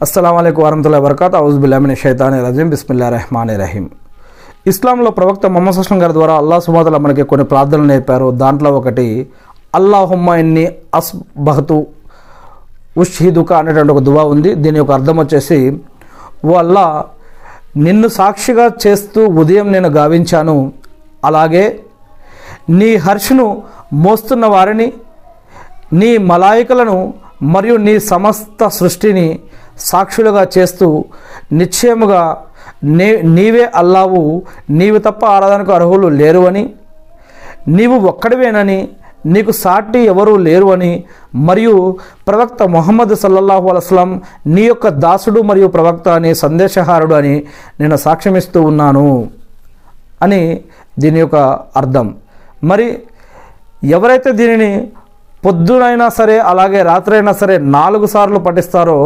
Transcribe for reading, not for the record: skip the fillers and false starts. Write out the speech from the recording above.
అస్సలాముఅలైకుం వరహమతుల్లాహి వబరకాతుహు ఔజు బిల్లాహి మినష్ షైతానిర్ రజీం బిస్మిల్లాహిర్ రహమానిర్ రహీం. ఇస్లాంలో ప్రవక్త ముహమ్మద్ సల్లల్లాహు అలైహి వసల్లం గారి ద్వారా అల్లాహ్ సుబ్హానహు వ తఆలా మనకి కొన్ని ప్రార్థనలు నేర్పారు. దాంట్లో ఒకటి అల్లాహుమ్మా ఇన్ని అస్బహతు ఉష్హిదుక అనేటువంటి ఒక దువా ఉంది. దీని యొక్క అర్థం వచ్చేసి, ఓ అల్లా, నిన్ను సాక్షిగా చేస్తూ ఉదయం నేను గావించాను, అలాగే నీ హర్షును మోస్తున్న వారిని, నీ మలాయికలను మరియు నీ సమస్త సృష్టిని సాక్షులుగా చేస్తూ నిశ్చయముగా నీవే అల్లావు, నీవు తప్ప ఆరాధనకు అర్హులు లేరు అని, నీవు ఒక్కడివేనని, నీకు సాటి ఎవరూ లేరు అని, మరియు ప్రవక్త ముహమ్మద్ సల్లల్లాహు అలైహి వసల్లం నీ యొక్క దాసుడు మరియు ప్రవక్త అని, సందేశహారుడు అని నేను సాక్ష్యమిస్తూ ఉన్నాను అని దీని యొక్క అర్థం. మరి ఎవరైతే దీనిని పొద్దునైనా సరే అలాగే రాత్రైనా సరే 4 సార్లు పఠిస్తారో